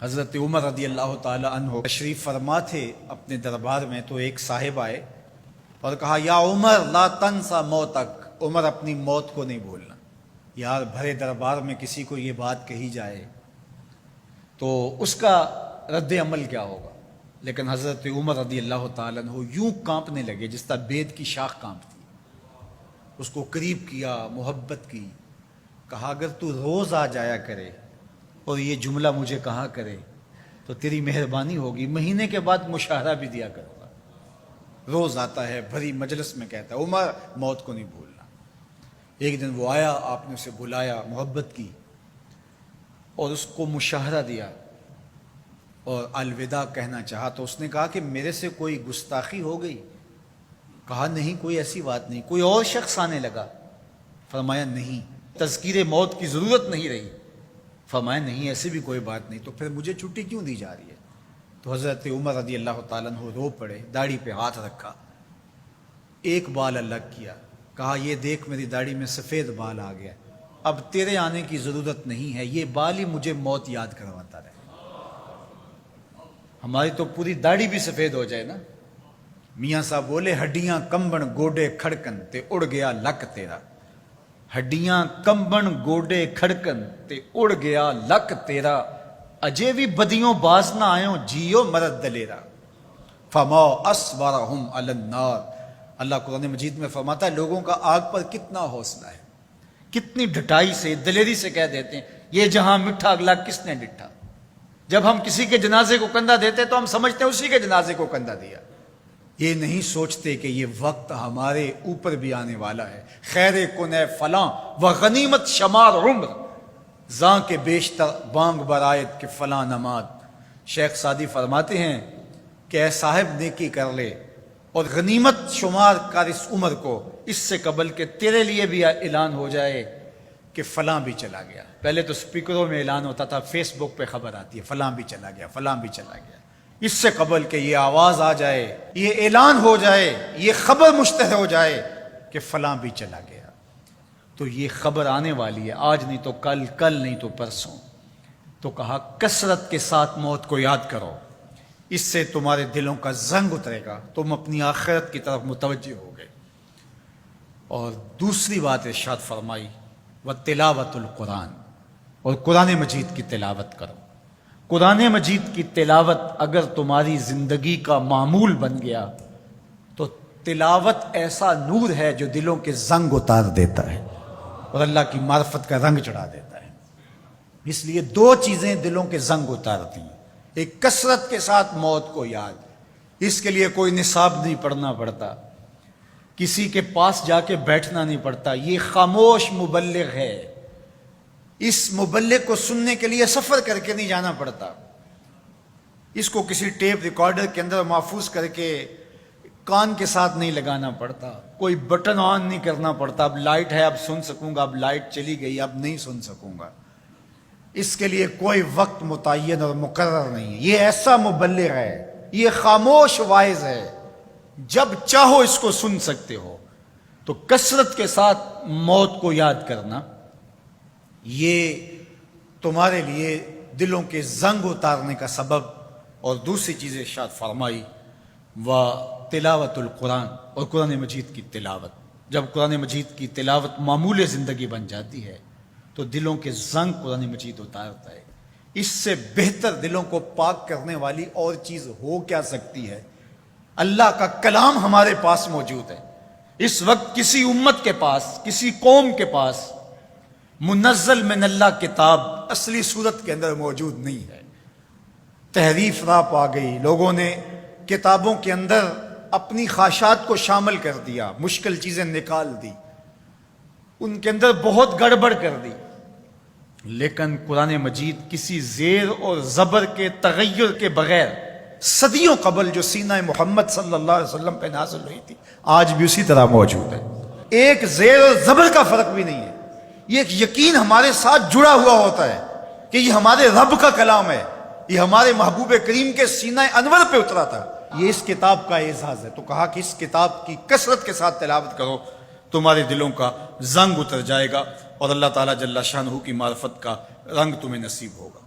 حضرت عمر رضی اللہ تعالی عنہ تشریف فرما تھے اپنے دربار میں، تو ایک صاحب آئے اور کہا یا عمر لا تنسا موتک، عمر اپنی موت کو نہیں بھولنا۔ یار بھرے دربار میں کسی کو یہ بات کہی جائے تو اس کا رد عمل کیا ہوگا؟ لیکن حضرت عمر رضی اللہ تعالیٰ عنہ یوں کانپنے لگے جس طرح بید کی شاخ کانپتی۔ اس کو قریب کیا، محبت کی، کہا اگر تو روز آ جایا کرے اور یہ جملہ مجھے کہا کرے تو تیری مہربانی ہوگی، مہینے کے بعد مشاہرہ بھی دیا کروں گا۔ روز آتا ہے، بھری مجلس میں کہتا ہے عمر موت کو نہیں بھولنا۔ ایک دن وہ آیا، آپ نے اسے بلایا، محبت کی اور اس کو مشاہرہ دیا اور الوداع کہنا چاہا تو اس نے کہا کہ میرے سے کوئی گستاخی ہو گئی؟ کہا نہیں، کوئی ایسی بات نہیں۔ کوئی اور شخص آنے لگا؟ فرمایا نہیں۔ تذکیر موت کی ضرورت نہیں رہی؟ فرمایا نہیں، ایسی بھی کوئی بات نہیں۔ تو پھر مجھے چھٹی کیوں دی جا رہی ہے؟ تو حضرت عمر رضی اللہ تعالیٰ عنہ رو پڑے، داڑھی پہ ہاتھ رکھا، ایک بال الگ کیا، کہا یہ دیکھ میری داڑھی میں سفید بال آ گیا، اب تیرے آنے کی ضرورت نہیں ہے، یہ بال ہی مجھے موت یاد کرواتا رہے۔ ہماری تو پوری داڑھی بھی سفید ہو جائے نا۔ میاں صاحب بولے ہڈیاں کمبن گوڈے کھڑکن تے اڑ گیا لک تیرا، ہڈیاں کمبن گوڈے کھڑکن تے اڑ گیا لک تیرا، اجے بھی بدیوں باز نہ آئیں جیو مرد دلیرا، فما اصبرہم علی النار۔ اللہ قرآن مجید میں فرماتا ہے لوگوں کا آگ پر کتنا حوصلہ ہے، کتنی ڈٹائی سے، دلیری سے کہہ دیتے ہیں یہ جہاں مٹھا اگلا کس نے ڈٹھا۔ جب ہم کسی کے جنازے کو کندھا دیتے تو ہم سمجھتے ہیں اسی کے جنازے کو کندھا دیا، یہ نہیں سوچتے کہ یہ وقت ہمارے اوپر بھی آنے والا ہے۔ خیر کن ہے فلاں و غنیمت شمار عمر، زاں کے بیشتر بانگ برآیت کے فلاں نماد۔ شیخ سعدی فرماتے ہیں کہ اے صاحب نیکی کر لے اور غنیمت شمار کر اس عمر کو، اس سے قبل کہ تیرے لیے بھی اعلان ہو جائے کہ فلاں بھی چلا گیا۔ پہلے تو سپیکروں میں اعلان ہوتا تھا، فیس بک پہ خبر آتی ہے فلاں بھی چلا گیا، فلاں بھی چلا گیا۔ اس سے قبل کہ یہ آواز آ جائے، یہ اعلان ہو جائے، یہ خبر مشتہر ہو جائے کہ فلاں بھی چلا گیا، تو یہ خبر آنے والی ہے، آج نہیں تو کل، کل نہیں تو پرسوں۔ تو کہا کثرت کے ساتھ موت کو یاد کرو، اس سے تمہارے دلوں کا زنگ اترے گا، تم اپنی آخرت کی طرف متوجہ ہو گئے۔ اور دوسری بات ارشاد فرمائی وَتِلَاوَةُ الْقُرْآنِ، اور قرآن مجید کی تلاوت کرو۔ قرآن مجید کی تلاوت اگر تمہاری زندگی کا معمول بن گیا تو تلاوت ایسا نور ہے جو دلوں کے زنگ اتار دیتا ہے اور اللہ کی معرفت کا رنگ چڑھا دیتا ہے۔ اس لیے دو چیزیں دلوں کے زنگ اتارتی ہیں، ایک کثرت کے ساتھ موت کو یاد، اس کے لیے کوئی نصاب نہیں پڑھنا پڑتا، کسی کے پاس جا کے بیٹھنا نہیں پڑتا، یہ خاموش مبلغ ہے، اس مبلغ کو سننے کے لیے سفر کر کے نہیں جانا پڑتا، اس کو کسی ٹیپ ریکارڈر کے اندر محفوظ کر کے کان کے ساتھ نہیں لگانا پڑتا، کوئی بٹن آن نہیں کرنا پڑتا، اب لائٹ ہے اب سن سکوں گا، اب لائٹ چلی گئی اب نہیں سن سکوں گا، اس کے لیے کوئی وقت متعین اور مقرر نہیں ہے۔ یہ ایسا مبلغ ہے، یہ خاموش واعظ ہے، جب چاہو اس کو سن سکتے ہو۔ تو کثرت کے ساتھ موت کو یاد کرنا یہ تمہارے لیے دلوں کے زنگ اتارنے کا سبب۔ اور دوسری چیز ارشاد فرمائی وَتِلَاوَةُ الْقُرْآنِ، اور قرآن مجید کی تلاوت۔ جب قرآن مجید کی تلاوت معمول زندگی بن جاتی ہے تو دلوں کے زنگ قرآن مجید اتارتا ہے۔ اس سے بہتر دلوں کو پاک کرنے والی اور چیز ہو کیا سکتی ہے؟ اللہ کا کلام ہمارے پاس موجود ہے۔ اس وقت کسی امت کے پاس، کسی قوم کے پاس منزل من اللہ کتاب اصلی صورت کے اندر موجود نہیں ہے۔ تحریف راپ آ گئی، لوگوں نے کتابوں کے اندر اپنی خواہشات کو شامل کر دیا، مشکل چیزیں نکال دی، ان کے اندر بہت گڑبڑ کر دی، لیکن قرآن مجید کسی زیر اور زبر کے تغیر کے بغیر صدیوں قبل جو سینہ محمد صلی اللہ علیہ وسلم پہ نازل ہوئی تھی آج بھی اسی طرح موجود ہے۔ ایک زیر اور زبر کا فرق بھی نہیں ہے۔ یہ ایک یقین ہمارے ساتھ جڑا ہوا ہوتا ہے کہ یہ ہمارے رب کا کلام ہے، یہ ہمارے محبوب کریم کے سینہ انور پہ اترا تھا، یہ اس کتاب کا اعزاز ہے۔ تو کہا کہ اس کتاب کی کثرت کے ساتھ تلاوت کرو، تمہارے دلوں کا زنگ اتر جائے گا اور اللہ تعالیٰ جل شانہ کی معرفت کا رنگ تمہیں نصیب ہوگا۔